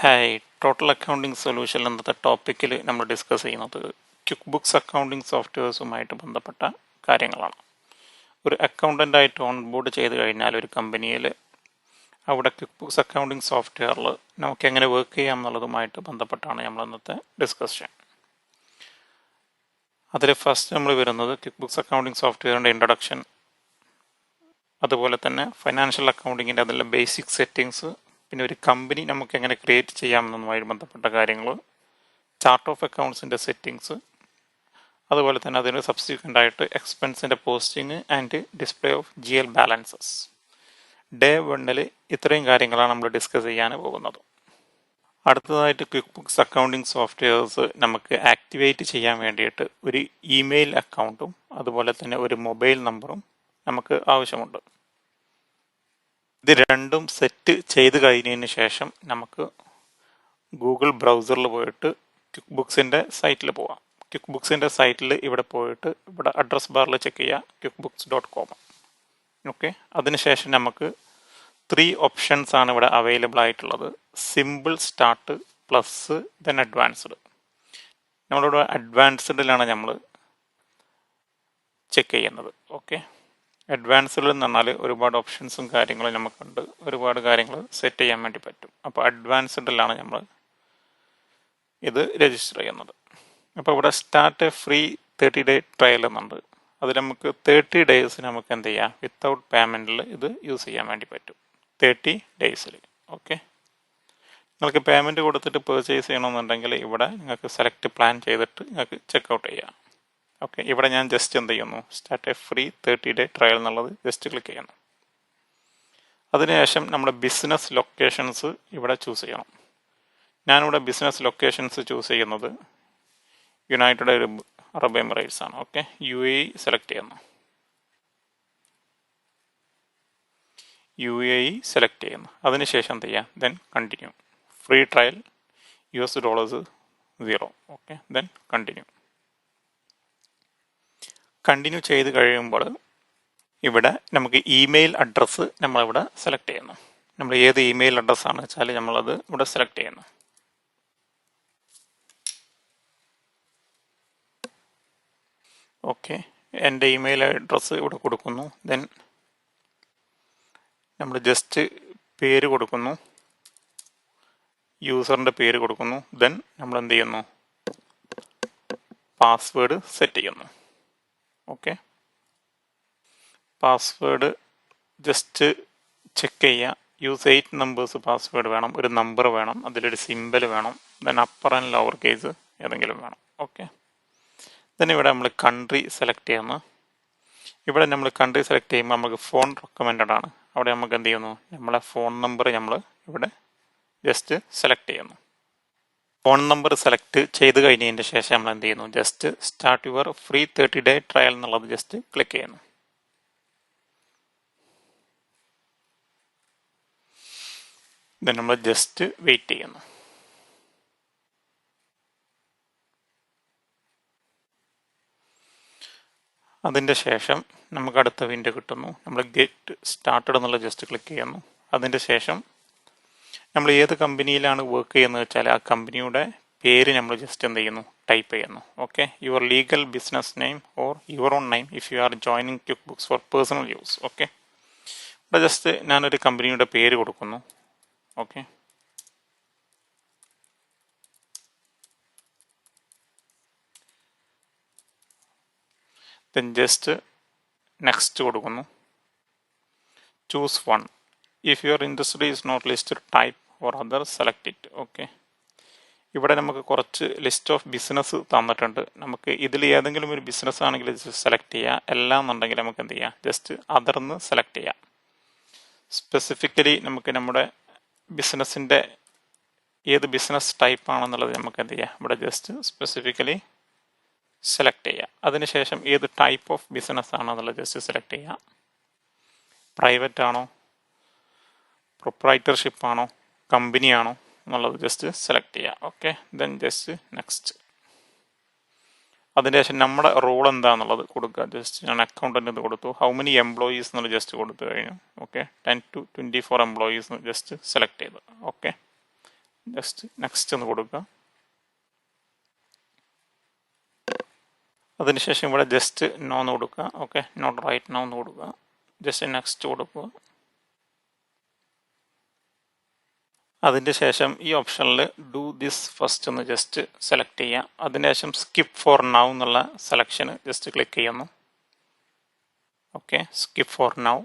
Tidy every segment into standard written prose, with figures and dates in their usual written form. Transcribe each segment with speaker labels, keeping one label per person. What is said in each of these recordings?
Speaker 1: Hi, total accounting solution എന്ന ടോപ്പിക്കിൽ നമ്മൾ ഡിസ്കസ് ചെയ്യുന്നത് ക്വിക്ക് ബുക്സ് അക്കൗണ്ടിങ് സോഫ്റ്റ്വെയർസുമായിട്ട് ബന്ധപ്പെട്ട കാര്യങ്ങളാണ്. ഒരു അക്കൗണ്ടൻ്റായിട്ട് ഓൺബോർഡ് ചെയ്ത് കഴിഞ്ഞാൽ ഒരു കമ്പനിയിൽ അവിടെ ക്വിക്ക് ബുക്സ് അക്കൗണ്ടിങ് സോഫ്റ്റ്വെയറിൽ നമുക്ക് എങ്ങനെ വർക്ക് ചെയ്യാം എന്നുള്ളതുമായിട്ട് ബന്ധപ്പെട്ടാണ് നമ്മൾ ഇന്നത്തെ ഡിസ്കഷൻ. അതിൽ ഫസ്റ്റ് നമ്മൾ വരുന്നത് ക്വിക്ക് ബുക്സ് അക്കൗണ്ടിങ് സോഫ്റ്റ്വെയറിൻ്റെ ഇൻട്രൊഡക്ഷൻ, അതുപോലെ തന്നെ ഫൈനാൻഷ്യൽ അക്കൗണ്ടിങ്ങിൻ്റെ അതിലെ ബേസിക് സെറ്റിങ്സ്, പിന്നെ ഒരു കമ്പനി നമുക്ക് എങ്ങനെ ക്രിയേറ്റ് ചെയ്യാമെന്നതുമായി ബന്ധപ്പെട്ട കാര്യങ്ങൾ, ചാർട്ട് ഓഫ് അക്കൗണ്ട്സിൻ്റെ സെറ്റിങ്സ്, അതുപോലെ തന്നെ അതിന് സബ്സിക്വൻ്റ് ആയിട്ട് എക്സ്പെൻസിൻ്റെ posting and display of GL balances. Day 1 ഇത്രയും കാര്യങ്ങളാണ് നമ്മൾ ഡിസ്കസ് ചെയ്യാൻ പോകുന്നത്. അടുത്തതായിട്ട് ക്വിക്ക് ബുക്സ് അക്കൗണ്ടിങ് സോഫ്റ്റ്വെയർസ് നമുക്ക് ആക്ടിവേറ്റ് ചെയ്യാൻ വേണ്ടിയിട്ട് ഒരു ഇമെയിൽ അക്കൗണ്ടും അതുപോലെ തന്നെ ഒരു മൊബൈൽ നമ്പറും നമുക്ക് ആവശ്യമുണ്ട്. ഇത് രണ്ടും സെറ്റ് ചെയ്ത് കഴിഞ്ഞതിന് ശേഷം നമുക്ക് ഗൂഗിൾ ബ്രൗസറിൽ പോയിട്ട് ക്വിക്ക് ബുക്സിൻ്റെ സൈറ്റിൽ പോവാം. ക്വിക്ക് ബുക്സിൻ്റെ സൈറ്റിൽ ഇവിടെ പോയിട്ട് ഇവിടെ അഡ്രസ് ബാറിൽ ചെക്ക് ചെയ്യുക quickbooks.com. ഓക്കെ, അതിനുശേഷം നമുക്ക് 3 ഓപ്ഷൻസ് ആണ് ഇവിടെ അവൈലബിൾ ആയിട്ടുള്ളത്. Simple, start, plus, then advanced. നമ്മളിവിടെ അഡ്വാൻസ്ഡിലാണ് നമ്മൾ ചെക്ക് ചെയ്യുന്നത്. ഓക്കെ, അഡ്വാൻസ്ഡിൽ എന്ന് പറഞ്ഞാൽ ഒരുപാട് ഓപ്ഷൻസും കാര്യങ്ങളും നമുക്കുണ്ട്, ഒരുപാട് കാര്യങ്ങൾ സെറ്റ് ചെയ്യാൻ വേണ്ടി പറ്റും. അപ്പോൾ അഡ്വാൻസ്ഡിലാണ് നമ്മൾ ഇത് രജിസ്റ്റർ ചെയ്യുന്നത്. അപ്പോൾ ഇവിടെ start A free 30-day trial എന്നുണ്ട്. അതിൽ നമുക്ക് 30 days നമുക്ക് എന്ത് ചെയ്യാം, വിത്തൗട്ട് പേയ്മെൻറ്റിൽ ഇത് യൂസ് ചെയ്യാൻ വേണ്ടി പറ്റും 30 days. ഓക്കെ, നിങ്ങൾക്ക് പേയ്മെൻറ്റ് കൊടുത്തിട്ട് പർച്ചേസ് ചെയ്യണമെന്നുണ്ടെങ്കിൽ ഇവിടെ നിങ്ങൾക്ക് സെലക്ട് പ്ലാൻ ചെയ്തിട്ട് നിങ്ങൾക്ക് ചെക്കൗട്ട് ചെയ്യാം. ഓക്കെ, ഇവിടെ ഞാൻ ജസ്റ്റ് എന്ത് ചെയ്യുന്നു, start A free 30-day trial എന്നുള്ളത് ജസ്റ്റ് ക്ലിക്ക് ചെയ്യുന്നു. അതിനുശേഷം നമ്മുടെ ബിസിനസ് ലൊക്കേഷൻസ് ഇവിടെ ചൂസ് ചെയ്യണം. ഞാനിവിടെ ബിസിനസ് ലൊക്കേഷൻസ് ചൂസ് ചെയ്യുന്നത് യുണൈറ്റഡ് അറബ് എമിറേറ്റ്സ് ആണ്. ഓക്കെ, UAE സെലക്ട് ചെയ്യുന്നു. UAE സെലക്ട് ചെയ്യുന്നു. അതിനുശേഷം എന്ത് ചെയ്യാം, then continue. Free trial $0. Okay, then continue. Continue ചെയ്ത് കഴിയുമ്പോൾ ഇവിടെ നമുക്ക് ഇമെയിൽ അഡ്രസ്സ് നമ്മളിവിടെ സെലക്ട് ചെയ്യുന്നു. നമ്മൾ ഏത് ഇമെയിൽ അഡ്രസ്സാണ് വെച്ചാൽ നമ്മളത് ഇവിടെ സെലക്ട് ചെയ്യുന്നു. ഓക്കെ, എൻ്റെ ഇമെയിൽ അഡ്രസ്സ് ഇവിടെ കൊടുക്കുന്നു. ദെൻ നമ്മൾ ജസ്റ്റ് പേര് കൊടുക്കുന്നു, യൂസറിൻ്റെ പേര് കൊടുക്കുന്നു. ദെൻ നമ്മൾ എന്ത് ചെയ്യുന്നു, പാസ്വേഡ് സെറ്റ് ചെയ്യുന്നു. ഓക്കെ, പാസ്വേഡ് ജസ്റ്റ് ചെക്ക് ചെയ്യുക. യൂസ് 8 നമ്പേഴ്സ് പാസ്വേഡ് വേണം, ഒരു നമ്പർ വേണം, അതിലൊരു സിമ്പൽ വേണം, then upper and lower case ഏതെങ്കിലും വേണം. ഓക്കെ, ദെൻ ഇവിടെ നമ്മൾ കൺട്രി സെലക്ട് ചെയ്യുന്നു. ഇവിടെ നമ്മൾ കൺട്രി സെലക്ട് ചെയ്യുമ്പോൾ നമുക്ക് ഫോൺ റെക്കമെൻഡഡ് ആണ്. അവിടെ നമുക്ക് എന്ത് ചെയ്യുന്നു, നമ്മളെ ഫോൺ നമ്പർ നമ്മൾ ഇവിടെ ജസ്റ്റ് സെലക്ട് ചെയ്യുന്നു. ഫോൺ നമ്പർ സെലക്ട് ചെയ്ത് കഴിഞ്ഞതിന് ശേഷം നമ്മൾ എന്ത് ചെയ്യുന്നു, just start your free 30-day trial എന്നുള്ളത് ജസ്റ്റ് ക്ലിക്ക് ചെയ്യുന്നു. ദെൻ നമ്മൾ ജസ്റ്റ് വെയിറ്റ് ചെയ്യുന്നു. അതിൻ്റെ ശേഷം നമുക്ക് അടുത്ത വിൻഡോ കിട്ടുന്നു. നമ്മൾ ഗെറ്റ് സ്റ്റാർട്ടഡ് എന്നുള്ള ജസ്റ്റ് ക്ലിക്ക് ചെയ്യുന്നു. അതിൻ്റെ ശേഷം നമ്മൾ ഏത് കമ്പനിയിലാണ് വർക്ക് ചെയ്യുന്നത് വെച്ചാൽ ആ കമ്പനിയുടെ പേര് നമ്മൾ ജസ്റ്റ് എന്ത് ചെയ്യുന്നു, ടൈപ്പ് ചെയ്യുന്നു. Okay, your legal business name or your own name if you are joining QuickBooks for personal use. Okay, ഇവിടെ ജസ്റ്റ് ഞാനൊരു കമ്പനിയുടെ പേര് കൊടുക്കുന്നു. ഓക്കെ, ദെൻ ജസ്റ്റ് നെക്സ്റ്റ് കൊടുക്കുന്നു. Choose one. If your industry is not listed type or other select it. Okay, ഇവിടെ നമുക്ക് കുറച്ച് list of business തന്നിട്ടുണ്ട്. നമുക്ക് ഇതിൽ ഏതെങ്കിലും ഒരു ബിസിനസ് ആണെങ്കിൽ സെലക്ട് ചെയ്യുക. എല്ലാം എന്നുണ്ടെങ്കിൽ നമുക്ക് എന്ത് ചെയ്യാം, ജസ്റ്റ് അതർന്ന് സെലക്ട് ചെയ്യാം. സ്പെസിഫിക്കലി നമുക്ക് നമ്മുടെ ബിസിനസ്സിൻ്റെ ഏത് ബിസിനസ് ടൈപ്പ് ആണെന്നുള്ളത് നമുക്ക് എന്ത് ചെയ്യാം, ഇവിടെ ജസ്റ്റ് സ്പെസിഫിക്കലി സെലക്ട് ചെയ്യുക. അതിനുശേഷം ഏത് ടൈപ്പ് ഓഫ് ബിസിനസ് ആണെന്നുള്ളത് ജസ്റ്റ് സെലക്ട് ചെയ്യുക. പ്രൈവറ്റ് ആണോ, പ്രൊപ്രൈറ്റർഷിപ്പ് ആണോ, കമ്പനി ആണോ എന്നുള്ളത് ജസ്റ്റ് സെലക്ട് ചെയ്യുക. Okay, then just next. അതിന് ശേഷം നമ്മുടെ റോൾ എന്താണെന്നുള്ളത് കൊടുക്കുക. ജസ്റ്റ് ഞാൻ അക്കൗണ്ടൻ്റ് എന്ന് കൊടുത്തു. ഹൗ മെനി എംപ്ലോയീസ് എന്നുള്ളത് ജസ്റ്റ് കൊടുത്തു കഴിഞ്ഞു. Okay, 10 to 24 employees just select ചെയ്തു. ഓക്കെ, ജസ്റ്റ് നെക്സ്റ്റ് എന്ന് കൊടുക്കുക. അതിനുശേഷം ഇവിടെ ജസ്റ്റ് നോ എന്ന് കൊടുക്കുക. ഓക്കെ, നോട്ട് റൈറ്റ് നോ എന്ന് കൊടുക്കുക. ജസ്റ്റ് നെക്സ്റ്റ് കൊടുക്കുക. അതിൻ്റെ ശേഷം ഈ ഓപ്ഷനിൽ ഡു ദിസ് ഫസ്റ്റ് എന്ന് ജസ്റ്റ് സെലക്ട് ചെയ്യാം. അതിനുശേഷം സ്കിപ്പ് ഫോർ നൗ എന്നുള്ള സെലക്ഷന് ജസ്റ്റ് ക്ലിക്ക് ചെയ്യുന്നു. Okay, skip for now.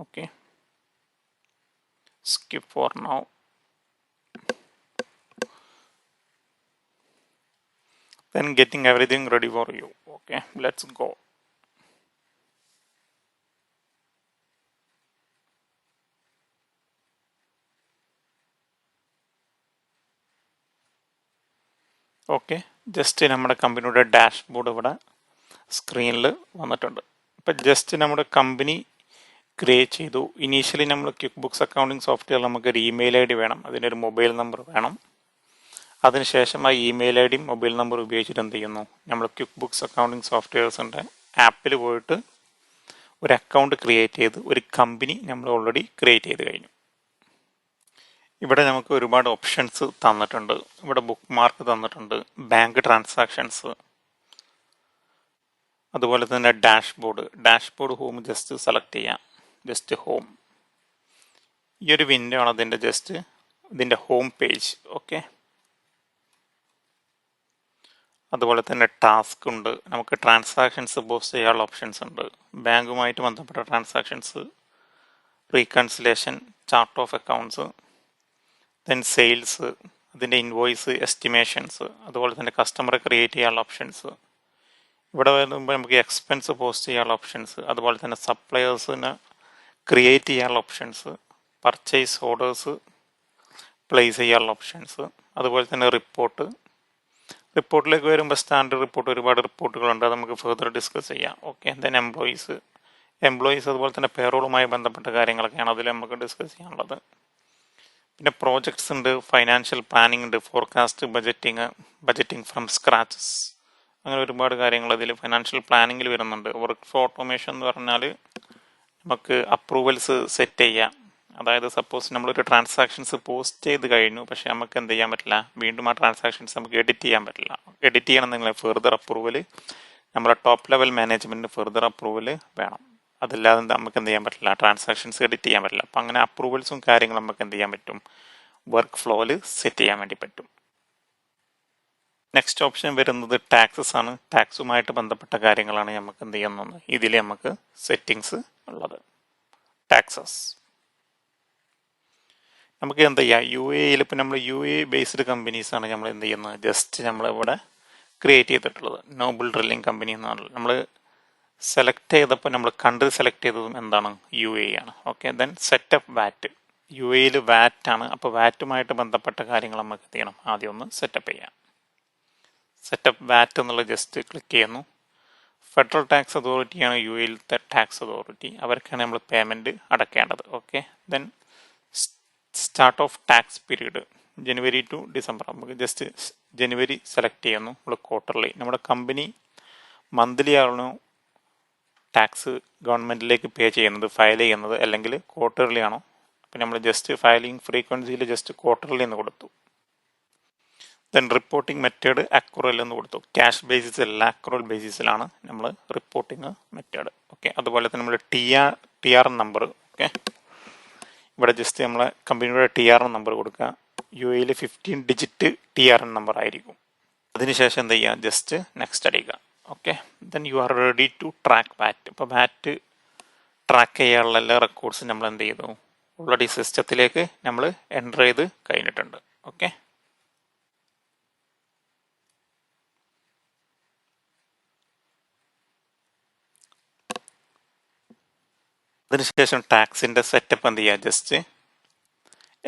Speaker 1: Okay, skip for now. Then getting everything ready for you. Okay, let's go. Okay, just നമ്മുടെ കമ്പനിയുടെ ഡാഷ്ബോർഡ് ഇവിടെ സ്ക്രീനിൽ വന്നിട്ടുണ്ട്. ഇപ്പം ജസ്റ്റ് നമ്മുടെ കമ്പനി ക്രിയേറ്റ് ചെയ്തു. ഇനീഷ്യലി നമ്മൾ ക്വിക്ക് ബുക്സ് അക്കൗണ്ടിങ് സോഫ്റ്റ്വെയർ നമുക്കൊരു ഇമെയിൽ ഐ ഡി വേണം, അതിനൊരു മൊബൈൽ നമ്പർ വേണം. അതിനുശേഷം ആ ഇമെയിൽ ഐ ഡിയും മൊബൈൽ നമ്പർ ഉപയോഗിച്ചിട്ട് എന്ത് ചെയ്യുന്നു, നമ്മൾ ക്വിക്ക് ബുക്സ് അക്കൗണ്ടിങ് സോഫ്റ്റ്വെയർസിൻ്റെ ആപ്പിൽ പോയിട്ട് ഒരു അക്കൗണ്ട് ക്രിയേറ്റ് ചെയ്ത് ഒരു കമ്പനി നമ്മൾ ഓൾറെഡി ക്രിയേറ്റ് ചെയ്ത് കഴിഞ്ഞു. ഇവിടെ നമുക്ക് ഒരുപാട് ഓപ്ഷൻസ് തന്നിട്ടുണ്ട്. ഇവിടെ ബുക്ക് മാർക്ക് തന്നിട്ടുണ്ട്, ബാങ്ക് ട്രാൻസാക്ഷൻസ്, അതുപോലെ തന്നെ ഡാഷ്ബോർഡ് ഹോം ജസ്റ്റ് സെലക്ട് ചെയ്യാം. ജസ്റ്റ് ഹോം, ഈ ഒരു വിൻഡോ ആണ് അതിൻ്റെ ജസ്റ്റ് ഇതിൻ്റെ ഹോം പേജ്. ഓക്കെ, അതുപോലെ തന്നെ ടാസ്ക് ഉണ്ട്, നമുക്ക് ട്രാൻസാക്ഷൻസ് പോസ്റ്റ് ചെയ്യാനുള്ള ഓപ്ഷൻസ് ഉണ്ട്, ബാങ്കുമായിട്ട് ബന്ധപ്പെട്ട transactions, reconciliation, chart of accounts, then sales, അതിൻ്റെ ഇൻവോയ്സ്, എസ്റ്റിമേഷൻസ്, അതുപോലെ തന്നെ കസ്റ്റമറെ ക്രിയേറ്റ് ചെയ്യാനുള്ള ഓപ്ഷൻസ്. ഇവിടെ വരുമ്പോൾ നമുക്ക് എക്സ്പെൻസ് പോസ്റ്റ് ചെയ്യാനുള്ള ഓപ്ഷൻസ്, അതുപോലെ തന്നെ സപ്ലയേഴ്സിന് ക്രിയേറ്റ് ചെയ്യാനുള്ള ഓപ്ഷൻസ്, പർച്ചേസ് ഓർഡേഴ്സ് പ്ലേസ് ചെയ്യാനുള്ള ഓപ്ഷൻസ്, അതുപോലെ തന്നെ റിപ്പോർട്ടിലേക്ക് വരുമ്പോൾ സ്റ്റാൻഡേർഡ് റിപ്പോർട്ട്, ഒരുപാട് റിപ്പോർട്ടുകളുണ്ട്, അത് നമുക്ക് ഫെർദർ ഡിസ്കസ് ചെയ്യാം. ഓക്കെ, ദെൻ എംപ്ലോയീസ് അതുപോലെ തന്നെ പേറോളുമായി ബന്ധപ്പെട്ട കാര്യങ്ങളൊക്കെയാണ് അതിൽ നമുക്ക് ഡിസ്കസ് ചെയ്യാനുള്ളത്. പിന്നെ പ്രോജക്ട്സ് ഉണ്ട്, ഫൈനാൻഷ്യൽ പ്ലാനിങ് ഉണ്ട്, ഫോർകാസ്റ്റ്, ബജറ്റിംഗ് ഫ്രം സ്ക്രാച്ചസ്, അങ്ങനെ ഒരുപാട് കാര്യങ്ങൾ അതിൽ ഫൈനാൻഷ്യൽ പ്ലാനിങ്ങിൽ വരുന്നുണ്ട്. വർക്ക് ഫ്ലോ ഓട്ടോമേഷൻ എന്ന് പറഞ്ഞാൽ നമുക്ക് അപ്രൂവൽസ് സെറ്റ് ചെയ്യാം. അതായത് സപ്പോസ് നമ്മളൊരു ട്രാൻസാക്ഷൻസ് പോസ്റ്റ് ചെയ്ത് കഴിഞ്ഞു, പക്ഷെ നമുക്ക് എന്ത് ചെയ്യാൻ പറ്റില്ല, വീണ്ടും ആ ട്രാൻസാക്ഷൻസ് നമുക്ക് എഡിറ്റ് ചെയ്യാൻ പറ്റില്ല. എഡിറ്റ് ചെയ്യണമെന്നെങ്കിൽ ഫെർദർ അപ്രൂവൽ, നമ്മുടെ ടോപ്പ് ലെവൽ മാനേജ്മെൻറ്റിന് ഫെർദർ അപ്രൂവൽ വേണം. അതല്ലാതെ നമുക്ക് എന്ത് ചെയ്യാൻ പറ്റില്ല, ട്രാൻസാക്ഷൻസ് എഡിറ്റ് ചെയ്യാൻ പറ്റില്ല. അപ്പം അങ്ങനെ അപ്രൂവൽസും കാര്യങ്ങളും നമുക്ക് എന്ത് ചെയ്യാൻ പറ്റും, വർക്ക് ഫ്ലോയിൽ സെറ്റ് ചെയ്യാൻ വേണ്ടി പറ്റും. നെക്സ്റ്റ് ഓപ്ഷൻ വരുന്നത് ടാക്സസ് ആണ്. ടാക്സുമായിട്ട് ബന്ധപ്പെട്ട കാര്യങ്ങളാണ് നമുക്ക് എന്ത് ചെയ്യുന്നത്, ഇതിൽ നമുക്ക് സെറ്റിങ്സ് ഉള്ളത്. ടാക്സസ് നമുക്ക് എന്ത് ചെയ്യാം, UAE ഇപ്പം നമ്മൾ UAE ബേസ്ഡ് കമ്പനീസാണ് നമ്മൾ എന്ത് ചെയ്യുന്നത്, ജസ്റ്റ് നമ്മളിവിടെ ക്രിയേറ്റ് ചെയ്തിട്ടുള്ളത്. നോബിൾ ഡ്രില്ലിംഗ് കമ്പനി എന്നാണ് നമ്മൾ സെലക്ട് ചെയ്തപ്പോൾ നമ്മൾ കൺട്രി സെലക്ട് ചെയ്തതും എന്താണ്, UAE ആണ്. ഓക്കെ, ദെൻ സെറ്റപ്പ് വാറ്റ്, UAE വാറ്റ് ആണ്. അപ്പോൾ വാറ്റുമായിട്ട് ബന്ധപ്പെട്ട കാര്യങ്ങൾ നമുക്ക് എന്ത് ചെയ്യണം, ആദ്യം ഒന്ന് സെറ്റപ്പ് ചെയ്യാം. സെറ്റപ്പ് വാറ്റ് എന്നുള്ള ജസ്റ്റ് ക്ലിക്ക് ചെയ്യുന്നു. ഫെഡറൽ ടാക്സ് അതോറിറ്റിയാണ് UAE ടാക്സ് അതോറിറ്റി, അവർക്കാണ് നമ്മൾ പേയ്മെൻറ്റ് അടയ്ക്കേണ്ടത്. Okay, then start of tax period January to December, നമുക്ക് ജസ്റ്റ് ജനുവരി സെലക്ട് ചെയ്യുന്നു. നമ്മൾ ക്വാർട്ടർലി, നമ്മുടെ കമ്പനി മന്ത്ലി ആണോ ടാക്സ് ഗവൺമെൻറ്റിലേക്ക് പേ ചെയ്യുന്നത്, ഫയൽ ചെയ്യുന്നത്, അല്ലെങ്കിൽ ക്വാർട്ടർലി ആണോ. അപ്പം നമ്മൾ ജസ്റ്റ് ഫയലിംഗ് ഫ്രീക്വൻസിയിൽ ജസ്റ്റ് ക്വാർട്ടർലി എന്ന് കൊടുത്തു. ദെൻ റിപ്പോർട്ടിംഗ് മെത്തേഡ് അക്രൽ എന്ന് കൊടുത്തു. ക്യാഷ് ബേസിസിലല്ല, അക്രൽ ബേസിസിലാണ് നമ്മൾ റിപ്പോർട്ടിംഗ് മെത്തേഡ്. ഓക്കെ, അതുപോലെ തന്നെ നമ്മൾ TR നമ്പർ. ഓക്കെ, ഇവിടെ ജസ്റ്റ് നമ്മളെ കമ്പനിയുടെ TR നമ്പർ കൊടുക്കുക. UAE 15 ഡിജിറ്റ് TR നമ്പർ ആയിരിക്കും. അതിനുശേഷം എന്ത് ചെയ്യുക, ജസ്റ്റ് നെക്സ്റ്റ് അടിക്കുക. Okay, then you are ready to track VAT. ഇപ്പോൾ വാറ്റ് ട്രാക്ക് ചെയ്യാനുള്ള എല്ലാ റെക്കോർഡ്സും നമ്മൾ എന്ത് ചെയ്തു, ഓൾറെഡി സിസ്റ്റത്തിലേക്ക് നമ്മൾ എൻ്റർ ചെയ്ത് കഴിഞ്ഞിട്ടുണ്ട്. ഓക്കെ, അതിനുശേഷം ടാക്സിൻ്റെ സെറ്റപ്പ് എന്ത് ചെയ്യുക, ജസ്റ്റ്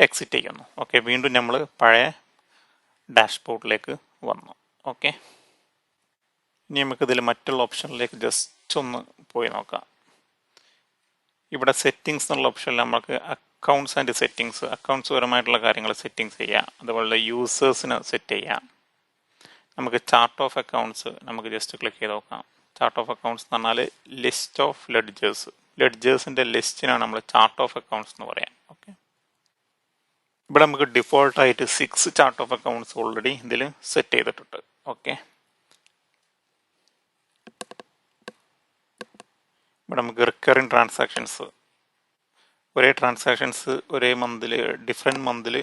Speaker 1: എക്സിറ്റ് ചെയ്യുന്നു. ഓക്കെ, വീണ്ടും നമ്മൾ പഴയ ഡാഷ്ബോർഡിലേക്ക് വന്നു. ഓക്കെ, ഇനി നമുക്കിതിൽ മറ്റുള്ള ഓപ്ഷനിലേക്ക് ജസ്റ്റ് ഒന്ന് പോയി നോക്കാം. ഇവിടെ സെറ്റിങ്സ് എന്നുള്ള ഓപ്ഷനിൽ നമുക്ക് അക്കൗണ്ട്സ് ആൻഡ് സെറ്റിങ്സ്, അക്കൗണ്ട്സ് പരമായിട്ടുള്ള കാര്യങ്ങൾ സെറ്റിങ്സ് ചെയ്യാം. അതുപോലെ യൂസേഴ്സിന് സെറ്റ് ചെയ്യാം. നമുക്ക് ചാർട്ട് ഓഫ് അക്കൗണ്ട്സ് നമുക്ക് ജസ്റ്റ് ക്ലിക്ക് ചെയ്ത് നോക്കാം. ചാർട്ട് ഓഫ് അക്കൗണ്ട്സ് എന്ന് പറഞ്ഞാൽ ലിസ്റ്റ് ഓഫ് ലെഡ്ജേഴ്സിൻ്റെ ലിസ്റ്റിനാണ് നമ്മൾ ചാർട്ട് ഓഫ് അക്കൗണ്ട്സ് എന്ന് പറയാം. ഓക്കെ, ഇവിടെ നമുക്ക് ഡിഫോൾട്ടായിട്ട് 6 ചാർട്ട് ഓഫ് അക്കൗണ്ട്സ് ഓൾറെഡി ഇതിൽ സെറ്റ് ചെയ്തിട്ടുണ്ട്. ഓക്കെ, ഇവിടെ നമുക്ക് റിക്കറിങ് ട്രാൻസാക്ഷൻസ്, ഒരേ ട്രാൻസാക്ഷൻസ് ഒരേ മന്തിൽ, ഡിഫറെൻറ്റ് മന്തിൽ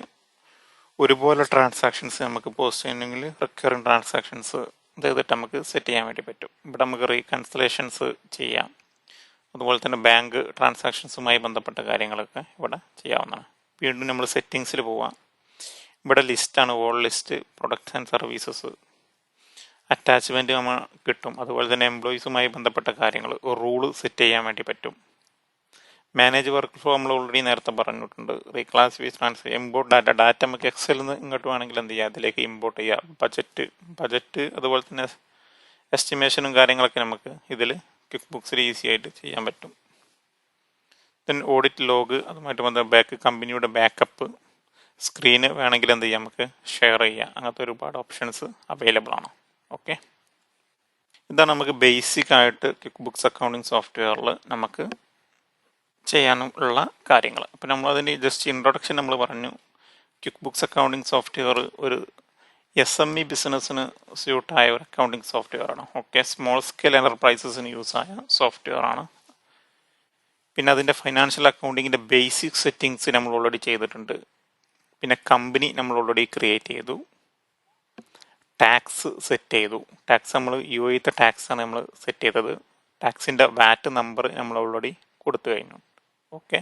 Speaker 1: ഒരുപോലെ ട്രാൻസാക്ഷൻസ് നമുക്ക് പോസ്റ്റ് ചെയ്യണമെങ്കിൽ റിക്കറിങ് ട്രാൻസാക്ഷൻസ് ചെയ്തിട്ട് നമുക്ക് സെറ്റ് ചെയ്യാൻ വേണ്ടി പറ്റും. ഇവിടെ നമുക്ക് റീകൺസലേഷൻസ് ചെയ്യാം. അതുപോലെ തന്നെ ബാങ്ക് ട്രാൻസാക്ഷൻസുമായി ബന്ധപ്പെട്ട കാര്യങ്ങളൊക്കെ ഇവിടെ ചെയ്യാവുന്നതാണ്. വീണ്ടും നമ്മൾ സെറ്റിങ്സിൽ പോവാം. ഇവിടെ ലിസ്റ്റാണ്, all list, products and services, attachment നമ്മൾ കിട്ടും. അതുപോലെ തന്നെ എംപ്ലോയീസുമായി ബന്ധപ്പെട്ട കാര്യങ്ങൾ, റൂള് സെറ്റ് ചെയ്യാൻ വേണ്ടി പറ്റും. മാനേജ് വർക്ക് ഫ്ലോ നമ്മൾ ഓൾറെഡി നേരത്തെ പറഞ്ഞിട്ടുണ്ട്. റീക്ലാസിഫൈ, ട്രാൻസ്ഫർ, ഇമ്പോർട്ട് ഡാറ്റ നമുക്ക് എക്സലിൽ നിന്ന് ഇങ്ങോട്ട് വേണമെങ്കിൽ എന്ത് ചെയ്യുക, അതിലേക്ക് ഇമ്പോർട്ട് ചെയ്യുക. ബജറ്റ് അതുപോലെ തന്നെ എസ്റ്റിമേഷനും കാര്യങ്ങളൊക്കെ നമുക്ക് ഇതിൽ ക്വിക്ക് ബുക്സിൽ ഈസി ആയിട്ട് ചെയ്യാൻ പറ്റും. ദെൻ ഓഡിറ്റ് ലോഗ്, അതുമായിട്ട് ബന്ധപ്പെട്ട കമ്പനിയുടെ ബാക്കപ്പ്, സ്ക്രീന് വേണമെങ്കിൽ എന്ത് ചെയ്യാം, നമുക്ക് ഷെയർ ചെയ്യാം. അങ്ങനത്തെ ഒരുപാട് ഓപ്ഷൻസ് അവൈലബിൾ ആണ്. ഓക്കെ, ഇതാണ് നമുക്ക് ബേസിക് ആയിട്ട് ക്വിക്ക് ബുക്സ് അക്കൗണ്ടിങ് സോഫ്റ്റ്വെയറിൽ നമുക്ക് ചെയ്യാനുള്ള കാര്യങ്ങൾ. അപ്പോൾ നമ്മളതിന് ജസ്റ്റ് ഇൻട്രൊഡക്ഷൻ നമ്മൾ പറഞ്ഞു. ക്വിക്ക് ബുക്സ് അക്കൗണ്ടിങ് സോഫ്റ്റ്വെയർ ഒരു SME ബിസിനസ്സിന് സ്യൂട്ടായ ഒരു അക്കൗണ്ടിങ് സോഫ്റ്റ്വെയർ ആണ്. ഓക്കെ, സ്മോൾ സ്കെയിൽ എൻ്റർപ്രൈസസിന് യൂസ് ആയ സോഫ്റ്റ്വെയർ ആണ്. പിന്നെ അതിൻ്റെ ഫൈനാൻഷ്യൽ അക്കൗണ്ടിങ്ങിൻ്റെ ബേസിക് സെറ്റിങ്സ് നമ്മൾ ഓൾറെഡി ചെയ്തിട്ടുണ്ട്. പിന്നെ കമ്പനി നമ്മൾ ഓൾറെഡി ക്രിയേറ്റ് ചെയ്തു. ടാക്സ് സെറ്റ് ചെയ്തു. ടാക്സ് നമ്മൾ UAE ടാക്സ് ആണ് നമ്മൾ സെറ്റ് ചെയ്തത്. ടാക്സിൻ്റെ VAT നമ്പർ നമ്മൾ ഓൾറെഡി കൊടുത്തു കഴിഞ്ഞു. ഓക്കെ,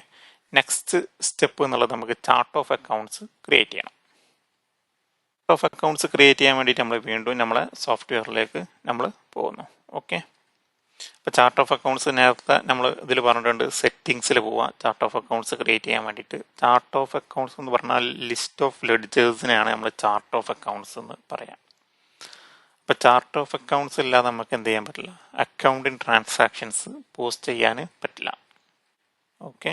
Speaker 1: നെക്സ്റ്റ് സ്റ്റെപ്പ് എന്നുള്ളത് നമുക്ക് ചാർട്ട് ഓഫ് അക്കൗണ്ട്സ് ക്രിയേറ്റ് ചെയ്യണം. ചാർട്ട് ഓഫ് അക്കൗണ്ട്സ് ക്രിയേറ്റ് ചെയ്യാൻ വേണ്ടിയിട്ട് നമ്മൾ വീണ്ടും നമ്മളെ സോഫ്റ്റ്വെയറിലേക്ക് നമ്മൾ പോകുന്നു. ഓക്കെ, അപ്പോൾ ചാർട്ട് ഓഫ് അക്കൗണ്ട്സ് നേരത്തെ നമ്മൾ ഇതിൽ പറഞ്ഞിട്ടുണ്ട്. സെറ്റിങ്സിൽ പോവാം ചാർട്ട് ഓഫ് അക്കൗണ്ട്സ് ക്രിയേറ്റ് ചെയ്യാൻ വേണ്ടിയിട്ട്. ചാർട്ട് ഓഫ് അക്കൗണ്ട്സ് എന്ന് പറഞ്ഞാൽ ലിസ്റ്റ് ഓഫ് ലെഡ്ജേഴ്സിനെയാണ് നമ്മൾ ചാർട്ട് ഓഫ് അക്കൗണ്ട്സ് എന്ന് പറയാം. അപ്പോൾ ചാർട്ട് ഓഫ് അക്കൗണ്ട്സ് ഇല്ലാതെ നമുക്ക് എന്ത് ചെയ്യാൻ പറ്റില്ല, അക്കൗണ്ടിങ് ട്രാൻസാക്ഷൻസ് പോസ്റ്റ് ചെയ്യാൻ പറ്റില്ല. ഓക്കെ,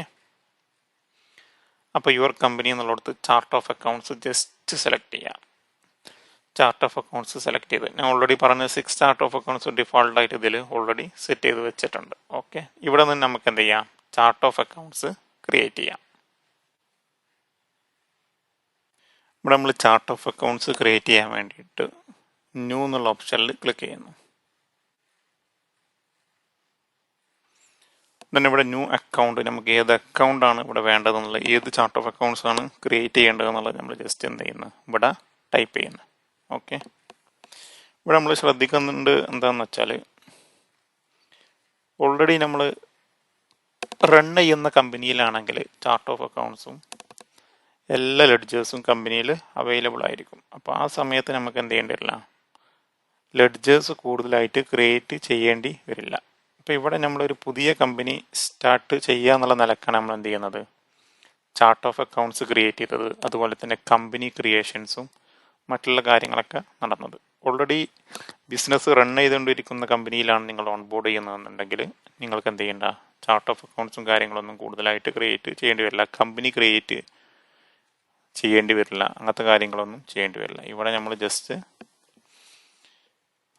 Speaker 1: അപ്പോൾ യുവർ കമ്പനി എന്നുള്ളിടത്ത് chart of accounts just select ചെയ്യാം. ചാർട്ട് ഓഫ് അക്കൗണ്ട്സ് സെലക്ട് ചെയ്ത് ഞാൻ ഓൾറെഡി പറഞ്ഞ 6 ചാർട്ട് ഓഫ് അക്കൗണ്ട്സ് ഡിഫോൾട്ടായിട്ട് ഇതിൽ ഓൾറെഡി സെറ്റ് ചെയ്ത് വെച്ചിട്ടുണ്ട്. ഓക്കെ, ഇവിടെ നിന്ന് നമുക്ക് എന്ത് ചെയ്യാം, ചാർട്ട് ഓഫ് അക്കൗണ്ട്സ് ക്രിയേറ്റ് ചെയ്യാം. ഇവിടെ നമ്മൾ ചാർട്ട് ഓഫ് അക്കൗണ്ട്സ് ക്രിയേറ്റ് ചെയ്യാൻ വേണ്ടിയിട്ട് ന്യൂ എന്നുള്ള ഓപ്ഷനിൽ ക്ലിക്ക് ചെയ്യുന്നു. തന്നെ ഇവിടെ ന്യൂ അക്കൗണ്ട്, നമുക്ക് ഏത് അക്കൗണ്ടാണ് ഇവിടെ വേണ്ടതെന്നുള്ളത്, ഏത് ചാർട്ട് ഓഫ് അക്കൗണ്ട്സ് ആണ് ക്രിയേറ്റ് ചെയ്യേണ്ടതെന്നുള്ളത് നമ്മൾ ജസ്റ്റ് എന്ത് ചെയ്യുന്നു, ഇവിടെ ടൈപ്പ് ചെയ്യുന്നു. ഓക്കെ, ഇവിടെ നമ്മൾ ശ്രദ്ധിക്കുന്നുണ്ട് എന്താണെന്ന് വെച്ചാൽ ഓൾറെഡി നമ്മൾ റൺ ചെയ്യുന്ന കമ്പനിയിലാണെങ്കിൽ ചാർട്ട് ഓഫ് അക്കൗണ്ട്സും എല്ലാ ലെഡ്ജേഴ്സും കമ്പനിയിൽ അവൈലബിൾ ആയിരിക്കും. അപ്പോൾ ആ സമയത്ത് നമുക്ക് എന്ത് ചെയ്യേണ്ടി വരില്ല, ലെഡ്ജേഴ്സ് കൂടുതലായിട്ട് ക്രിയേറ്റ് ചെയ്യേണ്ടി വരില്ല. അപ്പോൾ ഇവിടെ നമ്മളൊരു പുതിയ കമ്പനി സ്റ്റാർട്ട് ചെയ്യുക എന്നുള്ള നിലക്കാണ് നമ്മൾ എന്ത് ചെയ്യുന്നത്, ചാർട്ട് ഓഫ് അക്കൗണ്ട്സ് ക്രിയേറ്റ് ചെയ്തത്. അതുപോലെ തന്നെ കമ്പനി ക്രിയേഷൻസും മറ്റുള്ള കാര്യങ്ങളൊക്കെ നടന്നത്. ഓൾറെഡി ബിസിനസ് റൺ ചെയ്തുകൊണ്ടിരിക്കുന്ന കമ്പനിയിലാണ് നിങ്ങൾ ഓൺ ബോർഡ് ചെയ്യുന്നതെന്നുണ്ടെങ്കിൽ നിങ്ങൾക്ക് എന്ത് ചെയ്യേണ്ട, ചാർട്ട് ഓഫ് അക്കൗണ്ട്സും കാര്യങ്ങളൊന്നും കൂടുതലായിട്ട് ക്രിയേറ്റ് ചെയ്യേണ്ടി വരില്ല. കമ്പനി ക്രിയേറ്റ് ചെയ്യേണ്ടി വരില്ല, അങ്ങനത്തെ കാര്യങ്ങളൊന്നും ചെയ്യേണ്ടി വരില്ല. ഇവിടെ നമ്മൾ ജസ്റ്റ്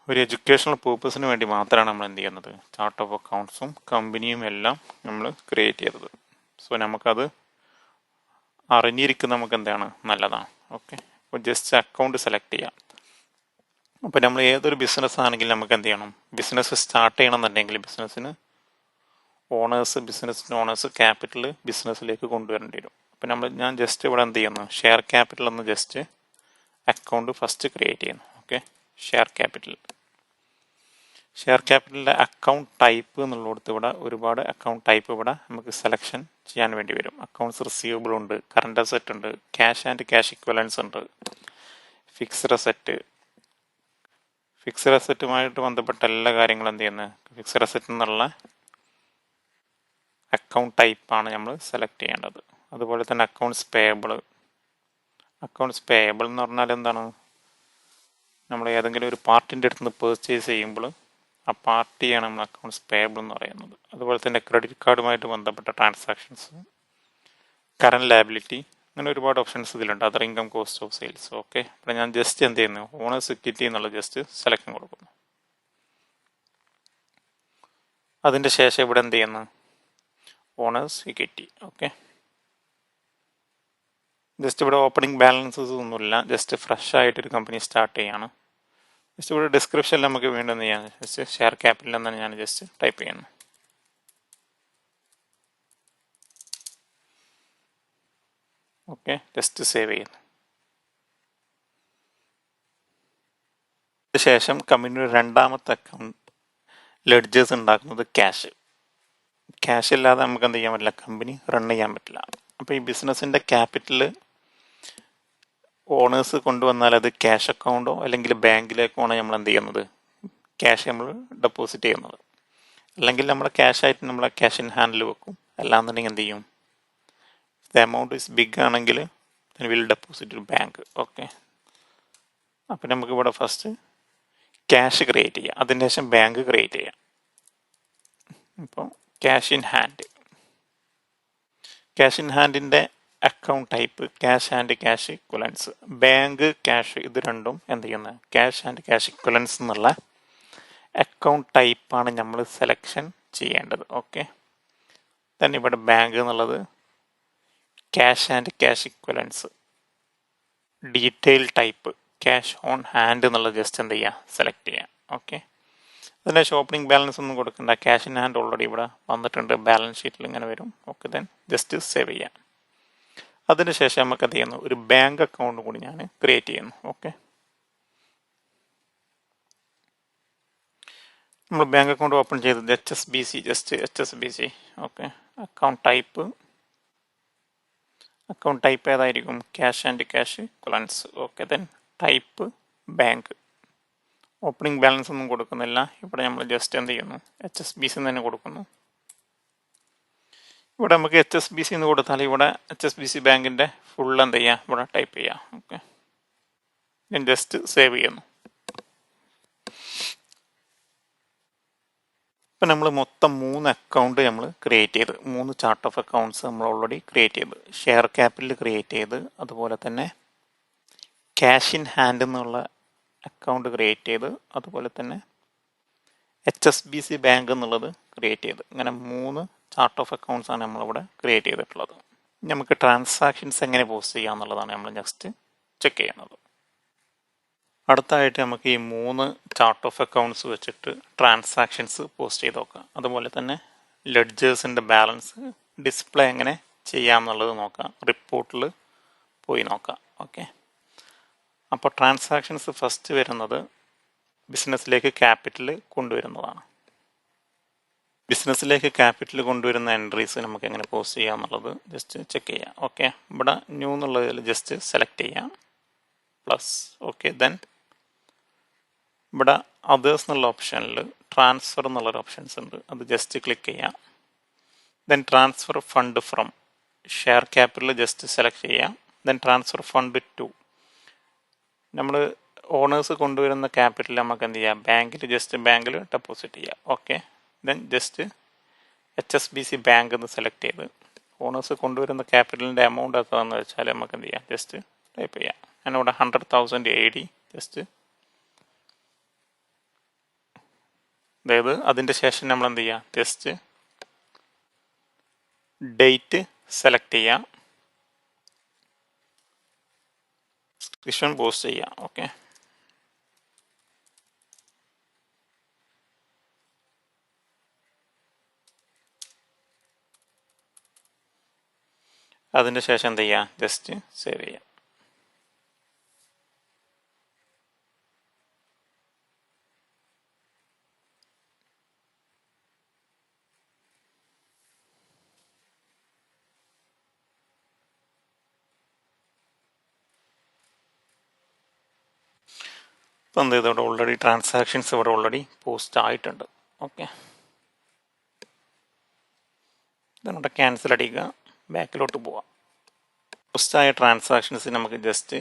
Speaker 1: ഒരു എഡ്യൂക്കേഷണൽ പേർപ്പസിന് വേണ്ടി മാത്രമാണ് നമ്മൾ എന്ത് ചെയ്യുന്നത്, ചാർട്ട് ഓഫ് അക്കൗണ്ട്സും കമ്പനിയും എല്ലാം നമ്മൾ ക്രിയേറ്റ് ചെയ്തത്. സോ നമുക്കത് അറിഞ്ഞിരിക്കുന്ന നമുക്ക് എന്താണ് നല്ലതാണ്. ഓക്കെ, അപ്പോൾ ജസ്റ്റ് അക്കൗണ്ട് സെലക്ട് ചെയ്യാം. അപ്പോൾ നമ്മൾ ഏതൊരു ബിസിനസ് ആണെങ്കിലും നമുക്ക് എന്ത് ചെയ്യണം, ബിസിനസ് സ്റ്റാർട്ട് ചെയ്യണമെന്നുണ്ടെങ്കിൽ ബിസിനസ്സിന് ഓണേഴ്സ് ക്യാപിറ്റൽ ബിസിനസ്സിലേക്ക് കൊണ്ടുവരേണ്ടി വരും. അപ്പോൾ ഞാൻ ജസ്റ്റ് ഇവിടെ എന്ത് ചെയ്യുന്നു, ഷെയർ ക്യാപിറ്റൽ എന്ന് ജസ്റ്റ് അക്കൗണ്ട് ഫസ്റ്റ് ക്രിയേറ്റ് ചെയ്യുന്നു. ഓക്കെ, ഷെയർ ക്യാപിറ്റലിൻ്റെ അക്കൗണ്ട് ടൈപ്പ് എന്നുള്ളിടത്ത് ഇവിടെ ഒരുപാട് അക്കൗണ്ട് ടൈപ്പ് ഇവിടെ നമുക്ക് സെലക്ഷൻ ചെയ്യാൻ വേണ്ടി വരും. അക്കൗണ്ട്സ് റിസീവബിൾ ഉണ്ട്, കറണ്ട് അസറ്റ് ഉണ്ട്, ക്യാഷ് ആൻഡ് ക്യാഷ് ഇക്വലൻസ് ഉണ്ട്, ഫിക്സ്ഡ് അസറ്റുമായിട്ട് ബന്ധപ്പെട്ട എല്ലാ കാര്യങ്ങളും എന്ത് ചെയ്യുന്നത്, ഫിക്സ്ഡ് അസറ്റ് എന്നുള്ള അക്കൗണ്ട് ടൈപ്പാണ് നമ്മൾ സെലക്ട് ചെയ്യേണ്ടത്. അതുപോലെ തന്നെ അക്കൗണ്ട്സ് പേയബിൾ എന്ന് പറഞ്ഞാൽ എന്താണ്, നമ്മൾ ഏതെങ്കിലും ഒരു പാർട്ടിൻ്റെ അടുത്ത് നിന്ന് പേർച്ചേസ് ചെയ്യുമ്പോൾ ആ പാർട്ടിയാണ് നമ്മൾ അക്കൗണ്ട്സ് പേയബിൾ എന്ന് പറയുന്നത്. അതുപോലെ തന്നെ ക്രെഡിറ്റ് കാർഡുമായിട്ട് ബന്ധപ്പെട്ട ട്രാൻസാക്ഷൻസ്, കറന്റ് ലയബിലിറ്റി, അങ്ങനെ ഒരുപാട് ഓപ്ഷൻസ് ഇതിലുണ്ട്. Other income, cost of sales. Okay, അപ്പോൾ ഞാൻ ജസ്റ്റ് എന്ത് ചെയ്യുന്നു, ഓണേഴ്സ് ഇക്വിറ്റി എന്നുള്ള ജസ്റ്റ് സെലക്ഷൻ കൊടുക്കുന്നു. അതിൻ്റെ ശേഷം ഇവിടെ എന്ത് ചെയ്യുന്നു, ഓണേഴ്സ് ഇക്വിറ്റി. ഓക്കെ, ജസ്റ്റ് ഇവിടെ ഓപ്പണിംഗ് ബാലൻസസ് ഒന്നുമില്ല, ജസ്റ്റ് ഫ്രഷ് ആയിട്ടൊരു കമ്പനി സ്റ്റാർട്ട് ചെയ്യാണ്. ജസ്റ്റ് ഇവിടെ ഡിസ്ക്രിപ്ഷനിൽ നമുക്ക് വീണ്ടും ചെയ്യാം, ജസ്റ്റ് ഷെയർ ക്യാപിറ്റൽ എന്നാണ് ഞാൻ ജസ്റ്റ് ടൈപ്പ് ചെയ്യുന്നു. ഓക്കെ, ജസ്റ്റ് സേവ് ചെയ്യുന്നു. ശേഷം കമ്പനിയുടെ രണ്ടാമത്തെ അക്കൗണ്ട് ലെഡ്ജേഴ്സ് ഉണ്ടാക്കുന്നത് ക്യാഷ് ഇല്ലാതെ നമുക്ക് എന്ത് ചെയ്യാൻ പറ്റില്ല, കമ്പനി റൺ ചെയ്യാൻ പറ്റില്ല. അപ്പോൾ ഈ ബിസിനസ്സിൻ്റെ ക്യാപിറ്റൽ ഓണേഴ്സ് കൊണ്ടുവന്നാൽ അത് ക്യാഷ് അക്കൗണ്ടോ അല്ലെങ്കിൽ ബാങ്കിലേക്കോ ആണ് നമ്മൾ എന്ത് ചെയ്യുന്നത്, ക്യാഷ് നമ്മൾ ഡെപ്പോസിറ്റ് ചെയ്യുന്നത്. അല്ലെങ്കിൽ നമ്മുടെ ക്യാഷ് ആയിട്ട് നമ്മളെ ക്യാഷ് ഇൻ ഹാൻഡിൽ വെക്കും. അല്ലാന്നുണ്ടെങ്കിൽ എന്ത് ചെയ്യും, ദ എമൗണ്ട് ഇസ് ബിഗ് ആണെങ്കിൽ will deposit to bank. Okay, അപ്പം നമുക്ക് ഇവിടെ ഫസ്റ്റ് ക്യാഷ് ക്രിയേറ്റ് ചെയ്യാം, അതിന് ശേഷം ബാങ്ക് ക്രിയേറ്റ് ചെയ്യാം. ഇപ്പോൾ ക്യാഷ് ഇൻ ഹാൻഡിൻ്റെ account type cash and cash equivalents. Bank cash ഇത് രണ്ടും എന്ത് ചെയ്യുന്നത്, ക്യാഷ് ആൻഡ് ക്യാഷ് ഇക്വലൻസ് എന്നുള്ള അക്കൗണ്ട് ടൈപ്പാണ് നമ്മൾ സെലക്ഷൻ ചെയ്യേണ്ടത്. ഓക്കെ, തന്നെ ഇവിടെ ബാങ്ക് എന്നുള്ളത് cash and cash ഇക്വലൻസ് detail type cash on hand എന്നുള്ളത് ജസ്റ്റ് എന്ത് ചെയ്യുക, സെലക്ട് ചെയ്യാം. ഓക്കെ, അതിൻ്റെ ഓപ്പണിംഗ് ബാലൻസ് ഒന്നും കൊടുക്കണ്ട, ക്യാഷ് ഇൻ ഹാൻഡ് ഓൾറെഡി ഇവിടെ വന്നിട്ടുണ്ട്, ബാലൻസ് ഷീറ്റിൽ ഇങ്ങനെ വരും. ഓക്കെ, ദെൻ ജസ്റ്റ് സേവ് ചെയ്യാം. അതിനുശേഷം നമുക്ക് എന്ത് ചെയ്യുന്നു, ഒരു ബാങ്ക് അക്കൗണ്ട് കൂടി ഞാൻ ക്രിയേറ്റ് ചെയ്യുന്നു. ഓക്കെ, നമ്മൾ ബാങ്ക് അക്കൗണ്ട് ഓപ്പൺ ചെയ്തത് HSBC, just HSBC. Okay, account type ഏതായിരിക്കും, cash and cash equivalents. Okay, then type bank. Opening balance ഒന്നും കൊടുക്കുന്നില്ല, ഇവിടെ നമ്മൾ ജസ്റ്റ് എന്ത് ചെയ്യുന്നു, HSBC തന്നെ കൊടുക്കുന്നു. ഇവിടെ നമുക്ക് HSBC എന്ന് കൊടുത്താൽ ഇവിടെ HSBC ബാങ്കിൻ്റെ ഫുൾ എന്ത് ചെയ്യുക, ഇവിടെ ടൈപ്പ് ചെയ്യാം. ഓക്കെ, ഞാൻ ജസ്റ്റ് സേവ് ചെയ്യുന്നു. ഇപ്പം നമ്മൾ മൊത്തം 3 അക്കൗണ്ട് നമ്മൾ ക്രിയേറ്റ് ചെയ്ത്, 3 ചാർട്ട് ഓഫ് അക്കൗണ്ട്സ് നമ്മൾ ഓൾറെഡി ക്രിയേറ്റ് ചെയ്ത്, ഷെയർ ക്യാപിറ്റൽ ക്രിയേറ്റ് ചെയ്ത്, അതുപോലെ തന്നെ ക്യാഷ് ഇൻ ഹാൻഡ് എന്നുള്ള അക്കൗണ്ട് ക്രിയേറ്റ് ചെയ്ത്, അതുപോലെ തന്നെ HSBC ബാങ്ക് എന്നുള്ളത് ക്രിയേറ്റ് ചെയ്ത്. ഇങ്ങനെ 3 ചാർട്ട് ഓഫ് അക്കൗണ്ട്സ് ആണ് നമ്മളിവിടെ ക്രിയേറ്റ് ചെയ്തിട്ടുള്ളത്. നമുക്ക് ട്രാൻസാക്ഷൻസ് എങ്ങനെ പോസ്റ്റ് ചെയ്യുക എന്നുള്ളതാണ് നമ്മൾ നെക്സ്റ്റ് ചെക്ക് ചെയ്യുന്നത്. അടുത്തായിട്ട് നമുക്ക് ഈ 3 ചാർട്ട് ഓഫ് അക്കൗണ്ട്സ് വെച്ചിട്ട് ട്രാൻസാക്ഷൻസ് പോസ്റ്റ് ചെയ്ത് നോക്കാം. അതുപോലെ തന്നെ ലെഡ്ജേഴ്സിൻ്റെ ബാലൻസ് ഡിസ്പ്ലേ എങ്ങനെ ചെയ്യാമെന്നുള്ളത് നോക്കാം, റിപ്പോർട്ടിൽ പോയി നോക്കാം. ഓക്കെ, അപ്പോൾ ട്രാൻസാക്ഷൻസ് ഫസ്റ്റ് വരുന്നത് ബിസിനസ്സിലേക്ക് ക്യാപിറ്റൽ കൊണ്ടുവരുന്നതാണ്. ബിസിനസ്സിലേക്ക് ക്യാപിറ്റൽ കൊണ്ടുവരുന്ന എൻട്രീസ് നമുക്ക് എങ്ങനെ പോസ്റ്റ് ചെയ്യാം എന്നുള്ളത് ജസ്റ്റ് ചെക്ക് ചെയ്യാം. ഓക്കെ, ഇവിടെ ന്യൂ എന്നുള്ളതിൽ ജസ്റ്റ് സെലക്ട് ചെയ്യാം, പ്ലസ്. ഓക്കെ, ദെൻ ഇവിടെ അതേഴ്സ് എന്നുള്ള ഓപ്ഷനിൽ ട്രാൻസ്ഫർ എന്നുള്ളൊരു ഓപ്ഷൻസ് ഉണ്ട്, അത് ജസ്റ്റ് ക്ലിക്ക് ചെയ്യാം. Then transfer fund from share capital just select ചെയ്യാം. ദെൻ ട്രാൻസ്ഫർ ഫണ്ട് ടു, നമ്മൾ ഓണേഴ്സ് കൊണ്ടുവരുന്ന ക്യാപിറ്റൽ നമുക്ക് എന്ത് ചെയ്യാം, ബാങ്കിൽ ഡെപ്പോസിറ്റ് ചെയ്യാം. Okay, then just HSBC bank എന്ന് സെലക്ട് ചെയ്ത് ഓണേഴ്സ് കൊണ്ടുവരുന്ന ക്യാപിറ്റലിൻ്റെ എമൗണ്ട് എത്രയാണെന്ന് വെച്ചാൽ നമുക്ക് എന്ത് ചെയ്യാം, ജസ്റ്റ് ടൈപ്പ് ചെയ്യാം. ഞാനിവിടെ 100,000 AD ജസ്റ്റ്, അതായത് അതിൻ്റെ ശേഷം നമ്മൾ എന്ത് ചെയ്യാം, ജസ്റ്റ് ഡേറ്റ് സെലക്ട് ചെയ്യാം, സ്ക്രീൻഷോട്ട് പോസ്റ്റ് ചെയ്യാം. ഓക്കെ, അതിൻ്റെ ശേഷം എന്ത് ചെയ്യാം, ജസ്റ്റ് സേവ് ചെയ്യാം. ഇപ്പം എന്ത് ചെയ്ത് ഇവിടെ ഓൾറെഡി ട്രാൻസാക്ഷൻസ് ഇവിടെ ഓൾറെഡി പോസ്റ്റ് ആയിട്ടുണ്ട്. ഓക്കെ, ഇതിനോട് ക്യാൻസൽ അടിക്കുക, ബാക്കിലോട്ട് പോവാം. പോസ്റ്റായ ട്രാൻസാക്ഷൻസ് നമുക്ക് ജസ്റ്റ്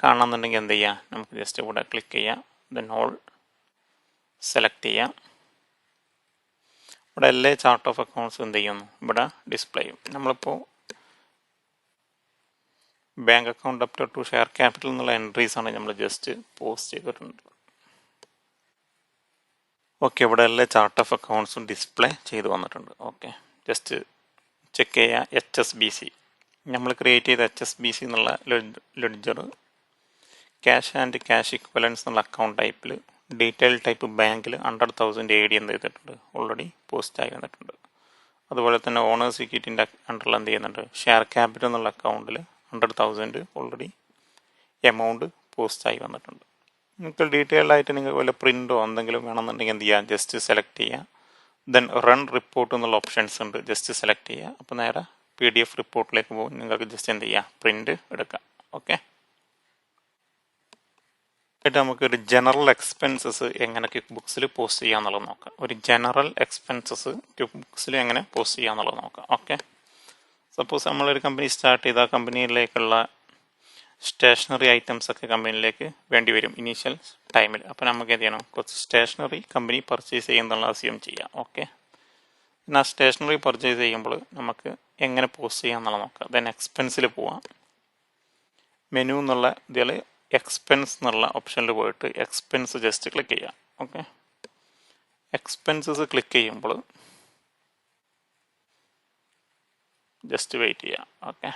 Speaker 1: കാണണമെന്നുണ്ടെങ്കിൽ എന്ത് ചെയ്യാം, നമുക്ക് ജസ്റ്റ് ഇവിടെ ക്ലിക്ക് ചെയ്യാം, ദെൻ ഓൾ സെലക്ട് ചെയ്യാം. ഇവിടെ എല്ലാ ചാർട്ട് ഓഫ് അക്കൗണ്ട്സും എന്ത് ചെയ്യുന്നു, ഇവിടെ ഡിസ്പ്ലേ ചെയ്യും. നമ്മളിപ്പോൾ bank account up to share capital എന്നുള്ള എൻട്രീസ് ആണ് നമ്മൾ ജസ്റ്റ് പോസ്റ്റ് ചെയ്തിട്ടുണ്ട്. ഓക്കെ, ഇവിടെ എല്ലാ ചാർട്ട് ഓഫ് അക്കൗണ്ട്സും ഡിസ്പ്ലേ ചെയ്ത് വന്നിട്ടുണ്ട്. ഓക്കെ, ജസ്റ്റ് ചെക്ക് ചെയ്യുക HSBC. നമ്മൾ ക്രിയേറ്റ് ചെയ്ത HSBC എന്നുള്ള ലെഡ്ജർ ക്യാഷ് ആൻഡ് ക്യാഷ് ഇക്വലൻസ് എന്നുള്ള അക്കൗണ്ട് ടൈപ്പിൽ ഡീറ്റെയിൽ ടൈപ്പ് ബാങ്കിൽ 100,000 AD എന്ത് ചെയ്തിട്ടുണ്ട്, ഓൾറെഡി പോസ്റ്റായി വന്നിട്ടുണ്ട്. അതുപോലെ തന്നെ ഓണേഴ്സ് ഇക്വിറ്റിൻ്റെ അണ്ടറിൽ എന്ത് ചെയ്യുന്നുണ്ട്, ഷെയർ ക്യാപിറ്റൽ എന്നുള്ള അക്കൗണ്ടിൽ 100,000 ഓൾറെഡി എമൗണ്ട് പോസ്റ്റായി വന്നിട്ടുണ്ട്. നിങ്ങൾക്ക് ഡീറ്റെയിൽഡ് ആയിട്ട് നിങ്ങൾക്ക് വല്ല പ്രിൻറ്റോ എന്തെങ്കിലും വേണമെന്നുണ്ടെങ്കിൽ എന്ത് ചെയ്യുക, ജസ്റ്റ് സെലക്ട് ചെയ്യുക. ദെൻ റൺ റിപ്പോർട്ട് എന്നുള്ള ഓപ്ഷൻസ് ഉണ്ട്, ജസ്റ്റ് സെലക്ട് ചെയ്യുക. അപ്പോൾ നേരെ PDF റിപ്പോർട്ടിലേക്ക് പോകും. നിങ്ങൾക്ക് ജസ്റ്റ് എന്ത് ചെയ്യുക, പ്രിൻ്റ് എടുക്കാം. ഓക്കെ, ആയിട്ട് നമുക്കൊരു ജനറൽ എക്സ്പെൻസസ് എങ്ങനെ ക്വിക്ക് ബുക്സിൽ പോസ്റ്റ് ചെയ്യാന്നുള്ളത് നോക്കാം. ഒരു ജനറൽ എക്സ്പെൻസസ് ക്വിക്ക് ബുക്സിൽ എങ്ങനെ പോസ്റ്റ് ചെയ്യാന്നുള്ളത് നോക്കാം. ഓക്കെ, സപ്പോസ് നമ്മളൊരു കമ്പനി സ്റ്റാർട്ട് ചെയ്ത കമ്പനിയിലേക്കുള്ള സ്റ്റേഷനറി ഐറ്റംസ് ഒക്കെ കമ്പനിയിലേക്ക് വേണ്ടി വരും ഇനീഷ്യൽ ടൈമിൽ. അപ്പോൾ നമുക്ക് എന്ത് ചെയ്യണം, കുറച്ച് സ്റ്റേഷനറി കമ്പനി പർച്ചേസ് ചെയ്യുന്നുള്ള അസ്യൂം ചെയ്യാം. ഓക്കെ, പിന്നെ ആ സ്റ്റേഷനറി പർച്ചേസ് ചെയ്യുമ്പോൾ നമുക്ക് എങ്ങനെ പോസ്റ്റ് ചെയ്യാമെന്നുള്ളത് നോക്കാം. ദെൻ എക്സ്പെൻസിൽ പോവാം. മെനു എന്നുള്ള ഇതിൽ എക്സ്പെൻസ് എന്നുള്ള ഓപ്ഷനിൽ പോയിട്ട് എക്സ്പെൻസ് ജസ്റ്റ് ക്ലിക്ക് ചെയ്യാം. ഓക്കെ, എക്സ്പെൻസസ് ക്ലിക്ക് ചെയ്യുമ്പോൾ ജസ്റ്റ് വെയിറ്റ് ചെയ്യാം. ഓക്കെ,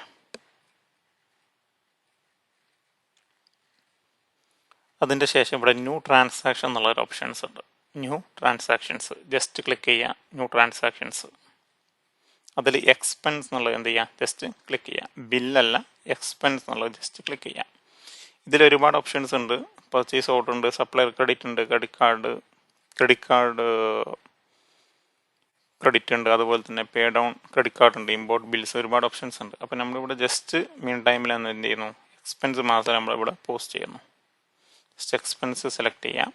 Speaker 1: അതിൻ്റെ ശേഷം ഇവിടെ ന്യൂ ട്രാൻസാക്ഷൻ എന്നുള്ളൊരു ഓപ്ഷൻസ് ഉണ്ട്. ന്യൂ ട്രാൻസാക്ഷൻസ് ജസ്റ്റ് ക്ലിക്ക് ചെയ്യുക. ന്യൂ ട്രാൻസാക്ഷൻസ് അതിൽ എക്സ്പെൻസ് എന്നുള്ളത് എന്ത് ചെയ്യുക, ജസ്റ്റ് ക്ലിക്ക് ചെയ്യുക. ബില്ലല്ല, എക്സ്പെൻസ് എന്നുള്ളത് ജസ്റ്റ് ക്ലിക്ക് ചെയ്യുക. ഇതിൽ ഒരുപാട് ഓപ്ഷൻസ് ഉണ്ട്. പർച്ചേസ് ഓർഡർ ഉണ്ട്, സപ്ലയർ ക്രെഡിറ്റ് ഉണ്ട്, ക്രെഡിറ്റ് ഉണ്ട്, അതുപോലെ തന്നെ പേ ഡൗൺ ക്രെഡിറ്റ് കാർഡ് ഉണ്ട്, ഇമ്പോർട്ട് ബിൽസ്, ഒരുപാട് ഓപ്ഷൻസ് ഉണ്ട്. അപ്പോൾ നമ്മളിവിടെ ജസ്റ്റ് മീൻ ടൈമിൽ എന്ത് ചെയ്യുന്നു, എക്സ്പെൻസ് മാത്രം നമ്മളിവിടെ പോസ്റ്റ് ചെയ്യുന്നു. ജസ്റ്റ് എക്സ്പെൻസ് സെലക്ട് ചെയ്യാം.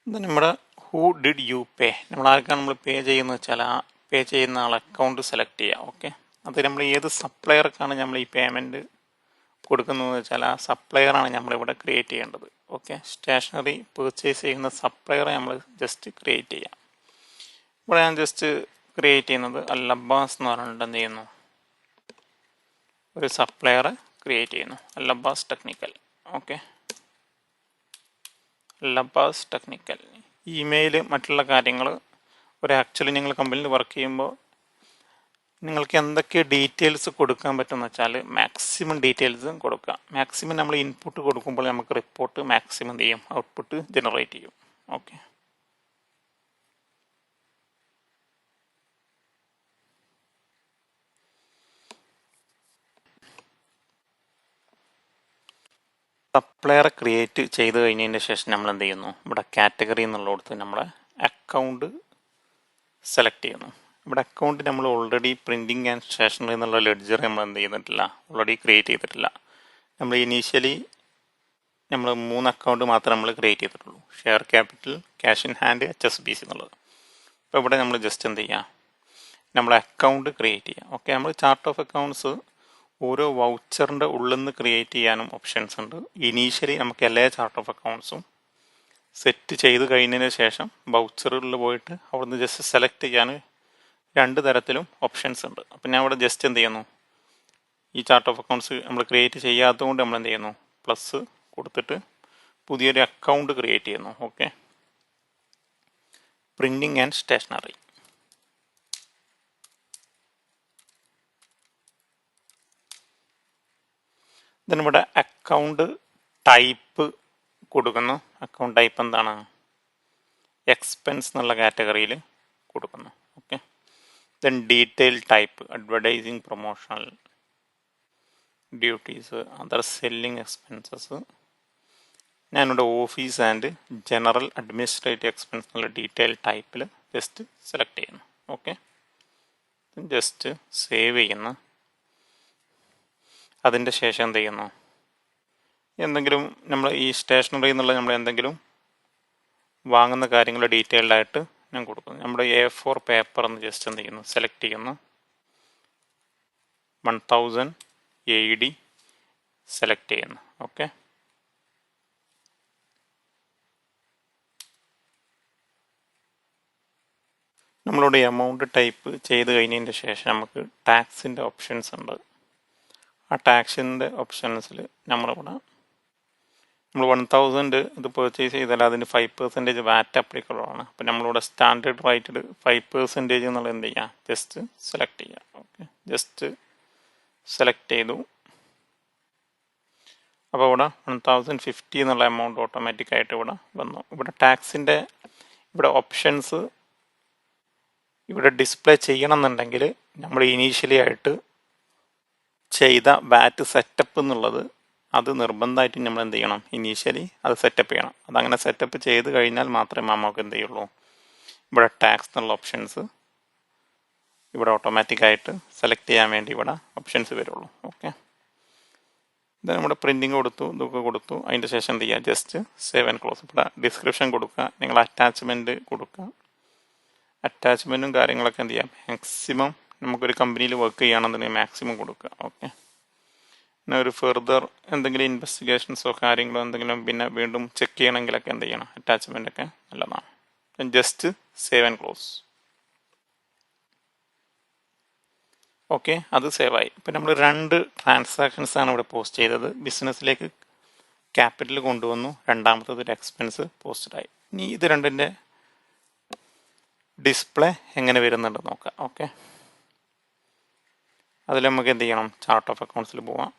Speaker 1: ഇത് നമ്മുടെ ഹൂ ഡിഡ് യു പേ, നമ്മൾ ആർക്കാണ് നമ്മൾ പേ ചെയ്യുന്നത് വെച്ചാൽ ആ പേ ചെയ്യുന്ന ആൾ അക്കൗണ്ട് സെലക്ട് ചെയ്യുക. ഓക്കെ, അത് നമ്മൾ ഏത് സപ്ലയർക്കാണ് നമ്മൾ ഈ പേയ്മെൻറ്റ് കൊടുക്കുന്നതെന്ന് വെച്ചാൽ ആ സപ്ലയറാണ് നമ്മളിവിടെ ക്രിയേറ്റ് ചെയ്യേണ്ടത്. ഓക്കെ, സ്റ്റേഷനറി പർച്ചേസ് ചെയ്യുന്ന സപ്ലയറെ നമ്മൾ ജസ്റ്റ് ക്രിയേറ്റ് ചെയ്യാം. ഇവിടെ ഞാൻ ജസ്റ്റ് ക്രിയേറ്റ് ചെയ്യുന്നത് അല്ലബ്ബാസ് എന്ന് പറഞ്ഞിട്ട് എന്ത് ചെയ്യുന്നു, ഒരു സപ്ലയറെ ക്രിയേറ്റ് ചെയ്യുന്നു, അല്ലബ്ബാസ് ടെക്നിക്കൽ. ഓക്കെ, അല്ലബ്ബാസ് ടെക്നിക്കൽ. ഇമെയിൽ മറ്റുള്ള കാര്യങ്ങൾ ഒരു ആക്ച്വലി നിങ്ങൾ കമ്പനിയിൽ വർക്ക് ചെയ്യുമ്പോൾ നിങ്ങൾക്ക് എന്തൊക്കെ ഡീറ്റെയിൽസ് കൊടുക്കാൻ പറ്റുമെന്ന് വെച്ചാൽ മാക്സിമം ഡീറ്റെയിൽസ് കൊടുക്കുക. മാക്സിമം നമ്മൾ ഇൻപുട്ട് കൊടുക്കുമ്പോൾ നമുക്ക് റിപ്പോർട്ട് മാക്സിമം എന്ത് ചെയ്യും, ഔട്ട്പുട്ട് ജനറേറ്റ് ചെയ്യും. ഓക്കെ, സപ്ലയറെ ക്രിയേറ്റ് ചെയ്ത് കഴിഞ്ഞതിന് ശേഷം നമ്മൾ എന്ത് ചെയ്യുന്നു, ഇവിടെ കാറ്റഗറി എന്നുള്ളിടത്ത് നമ്മുടെ അക്കൗണ്ട് സെലക്ട് ചെയ്യുന്നു. ഇവിടെ അക്കൗണ്ട് നമ്മൾ ഓൾറെഡി പ്രിൻറ്റിങ് ആൻഡ് സ്റ്റേഷനറി എന്നുള്ള ലെഡ്ജർ നമ്മൾ എന്ത് ചെയ്തിട്ടില്ല, ഓൾറെഡി ക്രിയേറ്റ് ചെയ്തിട്ടില്ല. നമ്മൾ ഇനീഷ്യലി നമ്മൾ 3 അക്കൗണ്ട് മാത്രമേ നമ്മൾ ക്രിയേറ്റ് ചെയ്തിട്ടുള്ളൂ, share capital, cash in hand, HSBC എന്നുള്ളത്. അപ്പോൾ ഇവിടെ നമ്മൾ ജസ്റ്റ് എന്ത് ചെയ്യുക, നമ്മൾ അക്കൗണ്ട് ക്രിയേറ്റ് ചെയ്യുക. ഓക്കെ, നമ്മൾ ചാർട്ട് ഓഫ് അക്കൗണ്ട്സ് ഓരോ വൗച്ചറിൻ്റെ ഉള്ളിൽ നിന്ന് ക്രിയേറ്റ് ചെയ്യാനും ഓപ്ഷൻസ് ഉണ്ട്. ഇനീഷ്യലി നമുക്ക് എല്ലാ ചാർട്ട് ഓഫ് അക്കൗണ്ട്സും സെറ്റ് ചെയ്ത് കഴിഞ്ഞതിന് ശേഷം വൗച്ചറിൽ പോയിട്ട് അവിടുന്ന് ജസ്റ്റ് സെലക്ട് ചെയ്യാൻ 2 തരത്തിലും ഓപ്ഷൻസ് ഉണ്ട്. അപ്പം ഞാൻ ഇവിടെ ജസ്റ്റ് എന്ത് ചെയ്യുന്നു, ഈ ചാർട്ട് ഓഫ് അക്കൗണ്ട്സ് നമ്മൾ ക്രിയേറ്റ് ചെയ്യാത്തത് കൊണ്ട് നമ്മൾ എന്ത് ചെയ്യുന്നു, പ്ലസ് കൊടുത്തിട്ട് പുതിയൊരു അക്കൗണ്ട് ക്രിയേറ്റ് ചെയ്യുന്നു. Okay, printing and stationery. ഇതിനിവിടെ അക്കൗണ്ട് ടൈപ്പ് കൊടുക്കുന്നു. അക്കൗണ്ട് ടൈപ്പ് എന്താണ്, എക്സ്പെൻസ് എന്നുള്ള കാറ്റഗറിയിൽ കൊടുക്കുന്നു. Okay, then detail type advertising, promotional duties, other selling expenses. ഞാനിവിടെ office and general administrative expense എന്നുള്ള ഡീറ്റെയിൽ ടൈപ്പിൽ ജസ്റ്റ് സെലക്ട് ചെയ്യുന്നു. ഓക്കെ, ജസ്റ്റ് സേവ് ചെയ്യുന്നു. അതിൻ്റെ ശേഷം എന്ത് ചെയ്യുന്നു, എന്തെങ്കിലും നമ്മൾ ഈ സ്റ്റേഷനറി എന്നുള്ള നമ്മൾ എന്തെങ്കിലും വാങ്ങുന്ന കാര്യങ്ങൾ ഡീറ്റെയിൽഡ് ആയിട്ട് ഞാൻ കൊടുക്കുന്നു. നമ്മുടെ A4 പേപ്പർ എന്ന് ജസ്റ്റ് എന്ത് ചെയ്യുന്നു, സെലക്ട് ചെയ്യുന്നു. 1000 AD സെലക്ട് ചെയ്യുന്നു. ഓക്കെ, നമ്മളുടെ എമൗണ്ട് ടൈപ്പ് ചെയ്ത് കഴിഞ്ഞതിൻ്റെ ശേഷം നമുക്ക് ടാക്സിൻ്റെ ഓപ്ഷൻസ് ഉണ്ട്. ആ ടാക്സിൻ്റെ ഓപ്ഷൻസിൽ നമ്മളിവിടെ നമ്മൾ 1000 ഇത് പർച്ചേസ് ചെയ്താൽ അതിന് 5% വാറ്റ് അപ്ലിക്കബിൾ ആണ്. അപ്പം നമ്മളിവിടെ സ്റ്റാൻഡേർഡ് റേറ്റഡ് 5% എന്നുള്ളത് എന്ത് ചെയ്യുക, ജസ്റ്റ് സെലക്ട് ചെയ്യുക. ഓക്കെ, ജസ്റ്റ് സെലക്ട് ചെയ്തു. അപ്പോൾ ഇവിടെ 1050 എന്നുള്ള എമൗണ്ട് ഓട്ടോമാറ്റിക്കായിട്ട് ഇവിടെ വന്നു. ഇവിടെ ടാക്സിൻ്റെ ഇവിടെ ഓപ്ഷൻസ് ഇവിടെ ഡിസ്പ്ലേ ചെയ്യണം എന്നുണ്ടെങ്കിൽ നമ്മൾ ഇനീഷ്യലി ആയിട്ട് ചെയ്ത വാറ്റ് സെറ്റപ്പ് എന്നുള്ളത് അത് നിർബന്ധമായിട്ടും നമ്മൾ എന്ത് ചെയ്യണം, ഇനീഷ്യലി അത് സെറ്റപ്പ് ചെയ്യണം. അതങ്ങനെ സെറ്റപ്പ് ചെയ്ത് കഴിഞ്ഞാൽ മാത്രമേ നമുക്ക് എന്ത് ചെയ്യുള്ളൂ, ഇവിടെ ടാക്സ് എന്നുള്ള ഓപ്ഷൻസ് ഇവിടെ ഓട്ടോമാറ്റിക്കായിട്ട് സെലക്ട് ചെയ്യാൻ വേണ്ടി ഇവിടെ ഓപ്ഷൻസ് വരുള്ളൂ. ഓക്കെ, ഇത് നമ്മുടെ പ്രിൻറ്റിങ് കൊടുത്തു, ഇതൊക്കെ കൊടുത്തു. അതിൻ്റെ ശേഷം എന്ത് ചെയ്യുക, ജസ്റ്റ് സേവ് ആൻഡ് ക്ലോസ്. ഇവിടെ ഡിസ്ക്രിപ്ഷൻ കൊടുക്കുക, നിങ്ങൾ അറ്റാച്ച്മെൻറ്റ് കൊടുക്കുക. അറ്റാച്ച്മെൻറ്റും കാര്യങ്ങളൊക്കെ എന്ത് ചെയ്യാം, മാക്സിമം നമുക്കൊരു കമ്പനിയിൽ വർക്ക് ചെയ്യുകയാണെന്നുണ്ടെങ്കിൽ മാക്സിമം കൊടുക്കുക. ഓക്കെ, പിന്നെ ഒരു ഫെർദർ എന്തെങ്കിലും ഇൻവെസ്റ്റിഗേഷൻസോ കാര്യങ്ങളോ എന്തെങ്കിലും പിന്നെ വീണ്ടും ചെക്ക് ചെയ്യണമെങ്കിലൊക്കെ എന്ത് ചെയ്യണം, അറ്റാച്ച്മെൻ്റ് ഒക്കെ നല്ലതാണ്. Just save and close. Okay, അത് സേവായി. ഇപ്പം നമ്മൾ 2 ട്രാൻസാക്ഷൻസാണ് ഇവിടെ പോസ്റ്റ് ചെയ്തത്. ബിസിനസ്സിലേക്ക് ക്യാപിറ്റൽ കൊണ്ടുവന്നു, രണ്ടാമത്തത് ഒരു എക്സ്പെൻസ് പോസ്റ്റഡായി. ഇനി ഇത് രണ്ടിൻ്റെ ഡിസ്പ്ലേ എങ്ങനെ വരുന്നുണ്ട് നോക്കാം. ഓക്കെ, അതിൽ നമുക്ക് എന്ത് ചെയ്യണം, ചാർട്ട് ഓഫ് അക്കൗണ്ട്സിൽ പോവാം.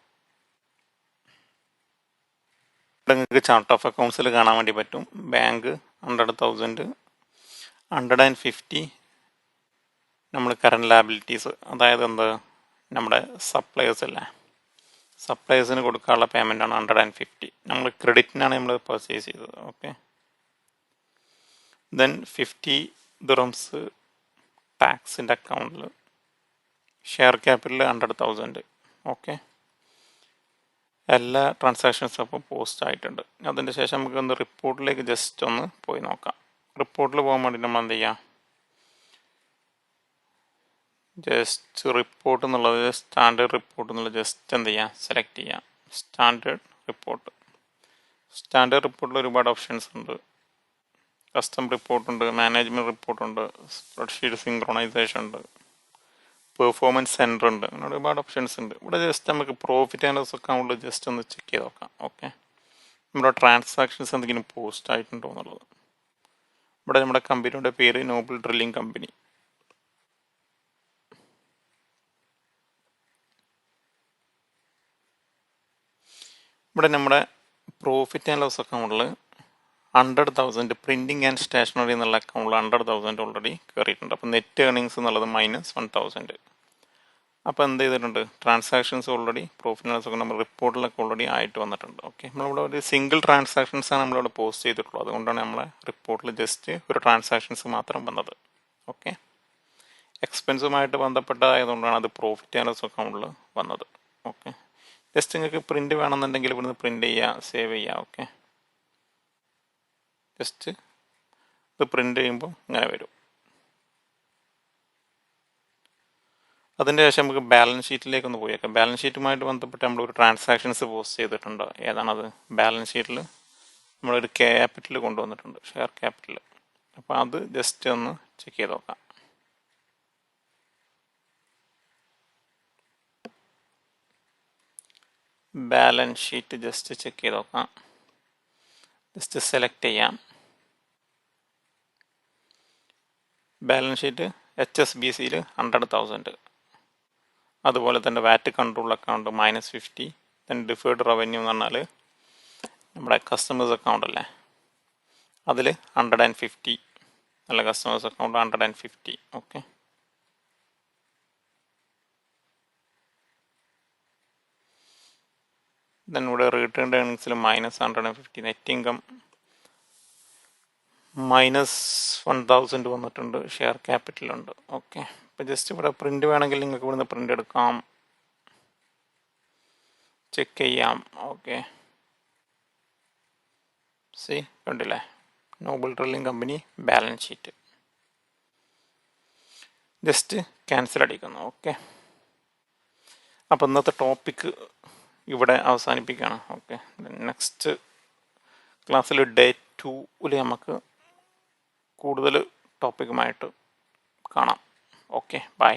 Speaker 1: ഇവിടെ നിങ്ങൾക്ക് ചാർട്ട് ഓഫ് അക്കൗണ്ട്സിൽ കാണാൻ വേണ്ടി പറ്റും. ബാങ്ക് 100,000, 150 നമ്മൾ കറണ്ട് ലാബിലിറ്റീസ്, അതായത് എന്ത് നമ്മുടെ സപ്ലയേഴ്സ് അല്ലേ, സപ്ലയേഴ്സിന് കൊടുക്കാനുള്ള പേയ്മെൻ്റാണ് 150. നമ്മൾ ക്രെഡിറ്റിനാണ് നമ്മൾ പർച്ചേസ് ചെയ്തത്. ഓക്കെ, ദെൻ 50 dirhams ടാക്സിൻ്റെ അക്കൗണ്ടിൽ, ഷെയർ ക്യാപിറ്റൽ 100,000. ഓക്കെ, എല്ലാ ട്രാൻസാക്ഷൻസും അപ്പോൾ പോസ്റ്റ് ആയിട്ടുണ്ട്. അതിൻ്റെ ശേഷം നമുക്ക് ഒന്ന് റിപ്പോർട്ടിലേക്ക് ജസ്റ്റ് ഒന്ന് പോയി നോക്കാം. റിപ്പോർട്ടിൽ പോകാൻ വേണ്ടി നമ്മൾ എന്ത് ചെയ്യാം, ജസ്റ്റ് റിപ്പോർട്ട് എന്നുള്ളത് സ്റ്റാൻഡേർഡ് റിപ്പോർട്ട് എന്നുള്ളത് ജസ്റ്റ് എന്ത് ചെയ്യാം, സെലക്ട് ചെയ്യാം. Standard report. സ്റ്റാൻഡേർഡ് റിപ്പോർട്ടിൽ ഒരുപാട് ഓപ്ഷൻസ് ഉണ്ട്. കസ്റ്റം റിപ്പോർട്ടുണ്ട്, മാനേജ്മെൻറ്റ് റിപ്പോർട്ടുണ്ട്, സ്പ്രെഡ്ഷീറ്റ് സിങ്ക്രോണൈസേഷൻ ഉണ്ട്, പെർഫോമൻസ് സെൻറ്റർ ഉണ്ട്, അങ്ങനെ ഒരുപാട് ഓപ്ഷൻസ് ഉണ്ട്. ഇവിടെ ജസ്റ്റ് നമുക്ക് പ്രോഫിറ്റ് ആൻഡ് ലോസ് അക്കൗണ്ടിൽ ജസ്റ്റ് ഒന്ന് ചെക്ക് ചെയ്ത് നോക്കാം. ഓക്കെ, നമ്മുടെ ട്രാൻസാക്ഷൻസ് എന്തെങ്കിലും പോസ്റ്റ് ആയിട്ടുണ്ടോ എന്നുള്ളത്. ഇവിടെ നമ്മുടെ കമ്പനിയുടെ പേര് നോബിൾ ഡ്രില്ലിംഗ് കമ്പനി. ഇവിടെ നമ്മുടെ പ്രോഫിറ്റ് ആൻഡ് ലോസ് അക്കൗണ്ടിൽ 100,000 പ്രിൻറ്റിങ് ആൻഡ് സ്റ്റേഷനറി എന്നുള്ള അക്കൗണ്ടിൽ 100,000 ഓൾറെഡി കയറിയിട്ടുണ്ട്. അപ്പോൾ നെറ്റ് ഏർണിങ്സ് എന്നുള്ളത് -1,000. അപ്പോൾ എന്ത് ചെയ്തിട്ടുണ്ട്, transactions already profit and loss account നമ്മൾ റിപ്പോർട്ടിലൊക്കെ ഓൾറെഡി ആയിട്ട് വന്നിട്ടുണ്ട്. ഓക്കെ, നമ്മളിവിടെ ഒരു സിംഗിൾ ട്രാൻസാക്ഷൻസാണ് നമ്മളിവിടെ പോസ്റ്റ് ചെയ്തിട്ടുള്ളത്. അതുകൊണ്ടാണ് നമ്മളെ റിപ്പോർട്ടിൽ ജസ്റ്റ് ഒരു ട്രാൻസാക്ഷൻസ് മാത്രം വന്നത്. ഓക്കെ, എക്സ്പെൻസുമായിട്ട് ബന്ധപ്പെട്ടതായതുകൊണ്ടാണ് അത് പ്രോഫിറ്റ് ആൻഡ് ലോസ് അക്കൗണ്ടിൽ വന്നത്. ഓക്കെ, ജസ്റ്റ് നിങ്ങൾക്ക് പ്രിൻറ്റ് വേണമെന്നുണ്ടെങ്കിൽ ഇവിടുന്ന് പ്രിൻറ്റ് ചെയ്യുക, സേവ് ചെയ്യുക. ഓക്കെ, ജസ്റ്റ് ഇത് പ്രിൻ്റ് ചെയ്യുമ്പോൾ ഇങ്ങനെ വരും. അതിൻ്റെ ശേഷം നമുക്ക് ബാലൻസ് ഷീറ്റിലേക്ക് ഒന്ന് പോയേക്കാം. ബാലൻസ് ഷീറ്റുമായിട്ട് ബന്ധപ്പെട്ട് നമ്മളൊരു ട്രാൻസാക്ഷൻസ് പോസ്റ്റ് ചെയ്തിട്ടുണ്ട്. ഏതാണത്, ബാലൻസ് ഷീറ്റിൽ നമ്മളൊരു ക്യാപിറ്റൽ കൊണ്ടുവന്നിട്ടുണ്ട്, ഷെയർ ക്യാപിറ്റൽ. അപ്പോൾ അത് ജസ്റ്റ് ഒന്ന് ചെക്ക് ചെയ്ത് നോക്കാം. ബാലൻസ് ഷീറ്റ് ജസ്റ്റ് ചെക്ക് ചെയ്ത് നോക്കാം. ജസ്റ്റ് സെലക്ട് ചെയ്യാം. ബാലൻസ് ഷീറ്റ് HSBCയിൽ 100,000. അതുപോലെ തന്നെ VAT control account -50. Then deferred revenue എന്ന് പറഞ്ഞാൽ നമ്മുടെ കസ്റ്റമേഴ്സ് അക്കൗണ്ട് അല്ലേ, അതിൽ 150. അല്ല, കസ്റ്റമേഴ്സ് അക്കൗണ്ട് 150. ഓക്കെ, ദെൻ ഇവിടെ റിട്ടേൺ ഏർണിങ്സിൽ -150. നെറ്റ് ഇൻകം -1,000 വന്നിട്ടുണ്ട്. ഷെയർ ക്യാപിറ്റലുണ്ട്. ഓക്കെ, അപ്പോൾ ജസ്റ്റ് ഇവിടെ പ്രിൻ്റ് വേണമെങ്കിൽ നിങ്ങൾക്ക് ഇവിടുന്ന് പ്രിൻ്റ് എടുക്കാം, ചെക്ക് ചെയ്യാം. ഓക്കെ, സി കണ്ടില്ലേ, Noble drilling company balance sheet. Just cancel അടിക്കുന്നു. ഓക്കെ, അപ്പോൾ ഇന്നത്തെ ടോപ്പിക്ക് ഇവിടെ അവസാനിപ്പിക്കുകയാണ്. ഓക്കെ, നെക്സ്റ്റ് ക്ലാസ്സിൽ Day 2 നമുക്ക് കൂടുതൽ ടോപ്പിക്കുമായിട്ട് കാണാം. Okay, by.